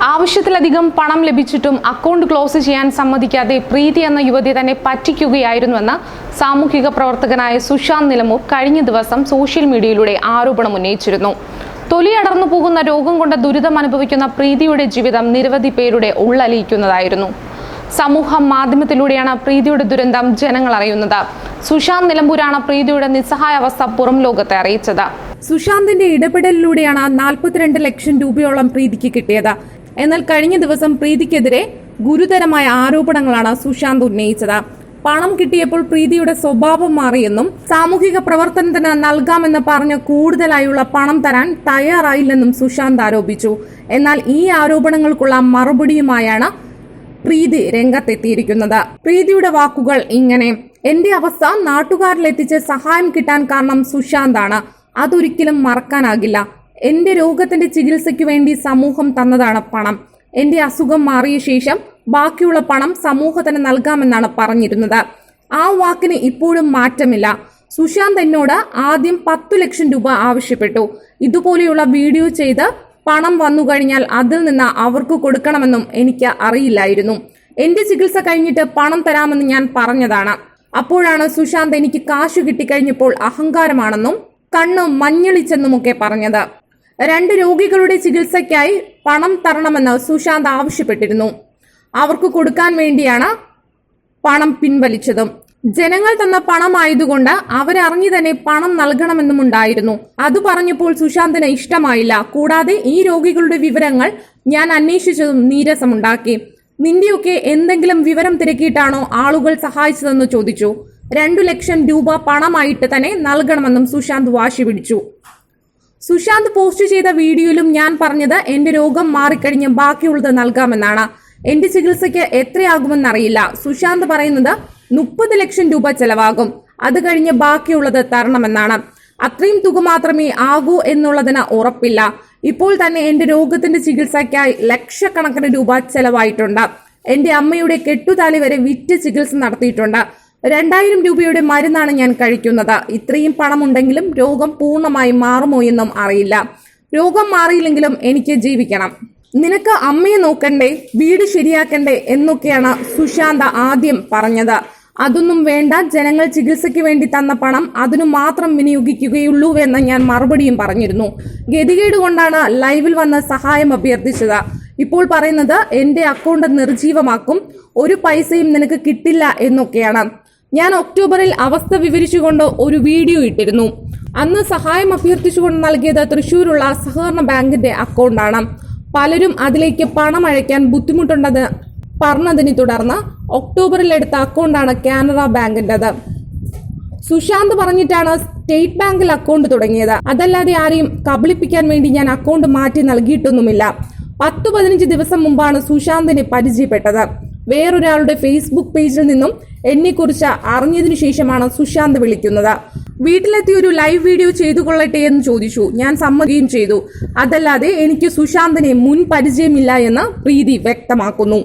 ആവശ്യത്തിലധികം പണം ലഭിച്ചിട്ടും account close ചെയ്യാൻ സമ്മതിക്കാതെ പ്രീതി എന്ന യുവതി തന്നെ പറ്റിക്കുകയായിരുന്നുവെന്ന് സാമൂഹിക പ്രവർത്തകനായ സുശാന്ത് നിലമ്പൂർ കഴിഞ്ഞ ദിവസം സോഷ്യൽ മീഡിയയിലൂടെ ആരോപണം ഉന്നയിച്ചിരുന്നു. തൊലിയടർന്നു പോകുന്ന രോഗം കൊണ്ട് ദുരിതം അനുഭവിക്കുന്ന പ്രീതിയുടെ ജീവിതം നിരവധി പേരുടെ ഉള്ളലിയിക്കുന്നതായിരുന്നു. സമൂഹ മാധ്യമത്തിലൂടെയാണ് പ്രീതിയുടെ ദുരന്തം ജനങ്ങൾ അറിയുന്നത്. സുശാന്ത് നിലമ്പൂരാണ് പ്രീതിയുടെ നിസ്സഹായ അവസ്ഥ പുറം ലോകത്തെ അറിയിച്ചത്. സുശാന്തിന്റെ ഇടപെടലിലൂടെയാണ് 42 ലക്ഷം രൂപയോളം പ്രീതിക്ക് കിട്ടിയത്. എന്നാൽ കഴിഞ്ഞ ദിവസം പ്രീതിക്കെതിരെ ഗുരുതരമായ ആരോപണങ്ങളാണ് സുശാന്ത് ഉന്നയിച്ചത്. പണം കിട്ടിയപ്പോൾ പ്രീതിയുടെ സ്വഭാവം മാറിയെന്നും സാമൂഹിക പ്രവർത്തനത്തിന് നൽകാമെന്ന് പറഞ്ഞ് കൂടുതലായുള്ള പണം തരാൻ തയ്യാറായില്ലെന്നും സുശാന്ത് ആരോപിച്ചു. എന്നാൽ ഈ ആരോപണങ്ങൾക്കുള്ള മറുപടിയുമായാണ് പ്രീതി രംഗത്തെത്തിയിരിക്കുന്നത്. പ്രീതിയുടെ വാക്കുകൾ ഇങ്ങനെ: എന്റെ അവസ്ഥ നാട്ടുകാരിലെത്തിച്ച് സഹായം കിട്ടാൻ കാരണം സുശാന്താണ്. അതൊരിക്കലും മറക്കാനാകില്ല. എന്റെ രോഗത്തിന്റെ ചികിത്സയ്ക്ക് വേണ്ടി സമൂഹം തന്നതാണ് പണം. എന്റെ അസുഖം മാറിയ ശേഷം ബാക്കിയുള്ള പണം സമൂഹത്തിന് നൽകാമെന്നാണ് പറഞ്ഞിരുന്നത്. ആ വാക്കിന് ഇപ്പോഴും മാറ്റമില്ല. സുശാന്ത് എന്നോട് ആദ്യം 10 ലക്ഷം രൂപ ആവശ്യപ്പെട്ടു. ഇതുപോലെയുള്ള വീഡിയോ ചെയ്ത് പണം വന്നു കഴിഞ്ഞാൽ അതിൽ നിന്ന് അവർക്ക് കൊടുക്കണമെന്നും എനിക്ക് അറിയില്ലായിരുന്നു. എന്റെ ചികിത്സ കഴിഞ്ഞിട്ട് പണം തരാമെന്ന് ഞാൻ പറഞ്ഞതാണ്. അപ്പോഴാണ് സുശാന്ത് എനിക്ക് കാശു കിട്ടിക്കഴിഞ്ഞപ്പോൾ അഹങ്കാരമാണെന്നും കണ്ണ് മഞ്ഞളിച്ചെന്നുമൊക്കെ പറഞ്ഞത്. 2 രോഗികളുടെ ചികിത്സയ്ക്കായി പണം തരണമെന്ന് സുശാന്ത് ആവശ്യപ്പെട്ടിരുന്നു. അവർക്ക് കൊടുക്കാൻ വേണ്ടിയാണ് പണം പിൻവലിച്ചതും. ജനങ്ങൾ തന്ന പണമായതുകൊണ്ട് അവരറിഞ്ഞു തന്നെ പണം നൽകണമെന്നുമുണ്ടായിരുന്നു. അത് പറഞ്ഞപ്പോൾ സുശാന്തിന് ഇഷ്ടമായില്ല. കൂടാതെ ഈ രോഗികളുടെ വിവരങ്ങൾ ഞാൻ അന്വേഷിച്ചതും നീരസമുണ്ടാക്കി. നിന്റെയൊക്കെ എന്തെങ്കിലും വിവരം തിരക്കിയിട്ടാണോ ആളുകൾ സഹായിച്ചതെന്ന് ചോദിച്ചു. 2 ലക്ഷം രൂപ പണമായിട്ട് തന്നെ നൽകണമെന്നും സുശാന്ത് വാശി പിടിച്ചു. സുശാന്ത് പോസ്റ്റ് ചെയ്ത വീഡിയോയിലും ഞാൻ പറഞ്ഞത് എന്റെ രോഗം മാറിക്കഴിഞ്ഞ് ബാക്കിയുള്ളത് നൽകാമെന്നാണ്. എന്റെ ചികിത്സയ്ക്ക് എത്രയാകുമെന്നറിയില്ല. സുശാന്ത് പറയുന്നത് 30 ലക്ഷം രൂപ ചെലവാകും. അത് കഴിഞ്ഞ് ബാക്കിയുള്ളത് തരണമെന്നാണ്. അത്രയും തുക മാത്രമേ ആകൂ എന്നുള്ളതിന് ഉറപ്പില്ല. ഇപ്പോൾ തന്നെ എന്റെ രോഗത്തിന്റെ ചികിത്സയ്ക്കായി ലക്ഷക്കണക്കിന് രൂപ ചെലവായിട്ടുണ്ട്. എന്റെ അമ്മയുടെ കെട്ടുതാലി വരെ വിറ്റ് ചികിത്സ നടത്തിയിട്ടുണ്ട്. 2000 രൂപയുടെ മരുന്നാണ് ഞാൻ കഴിക്കുന്നത്. ഇത്രയും പണമുണ്ടെങ്കിലും രോഗം പൂർണ്ണമായി മാറുമോ എന്നും അറിയില്ല. രോഗം മാറിയില്ലെങ്കിലും എനിക്ക് ജീവിക്കണം. നിനക്ക് അമ്മയെ നോക്കണ്ടേ, വീട് ശരിയാക്കണ്ടേ എന്നൊക്കെയാണ് സുശാന്ത് ആദ്യം പറഞ്ഞത്. അതൊന്നും വേണ്ട, ജനങ്ങൾ ചികിത്സയ്ക്ക് വേണ്ടി തന്ന പണം അതിനു മാത്രം വിനിയോഗിക്കുകയുള്ളൂവെന്ന് ഞാൻ മറുപടിയും പറഞ്ഞിരുന്നു. ഗതികേട് കൊണ്ടാണ് ലൈവിൽ വന്ന് സഹായം അഭ്യർത്ഥിച്ചത്. ഇപ്പോൾ പറയുന്നത് എന്റെ അക്കൗണ്ട് നിർജീവമാക്കും, ഒരു പൈസയും നിനക്ക് കിട്ടില്ല എന്നൊക്കെയാണ്. ഞാൻ ഒക്ടോബറിൽ അവസ്ഥ വിവരിച്ചുകൊണ്ട് ഒരു വീഡിയോ ഇട്ടിരുന്നു. അന്ന് സഹായം അഭ്യർത്ഥിച്ചുകൊണ്ട് നൽകിയത് തൃശ്ശൂരുള്ള സഹകരണ ബാങ്കിന്റെ അക്കൗണ്ടാണ്. പലരും അതിലേക്ക് പണം അയക്കാൻ ബുദ്ധിമുട്ടുണ്ടെന്ന് പറഞ്ഞതിനെ തുടർന്ന് ഒക്ടോബറിൽ എടുത്ത അക്കൗണ്ടാണ് കാനറ ബാങ്കിൻ്റെത്. സുശാന്ത് പറഞ്ഞിട്ടാണ് സ്റ്റേറ്റ് ബാങ്കിൽ അക്കൗണ്ട് തുടങ്ങിയത്. അതല്ലാതെ ആരെയും കബളിപ്പിക്കാൻ വേണ്ടി ഞാൻ അക്കൗണ്ട് മാറ്റി നൽകിയിട്ടൊന്നുമില്ല. 10-15 ദിവസം മുമ്പാണ് സുശാന്തിനെ പരിചയപ്പെട്ടത്. വേറൊരാളുടെ ഫേസ്ബുക്ക് പേജിൽ നിന്നും എന്നെക്കുറിച്ച് അറിഞ്ഞതിനു ശേഷമാണ് സുശാന്ത് വിളിക്കുന്നത്. വീട്ടിലെത്തി ഒരു ലൈവ് വീഡിയോ ചെയ്തു കൊള്ളട്ടെ എന്ന് ചോദിച്ചു. ഞാൻ സമ്മതിക്കുകയും ചെയ്തു. അതല്ലാതെ എനിക്ക് സുശാന്തിനെ മുൻ പരിചയമില്ല എന്ന് പ്രീതി വ്യക്തമാക്കുന്നു.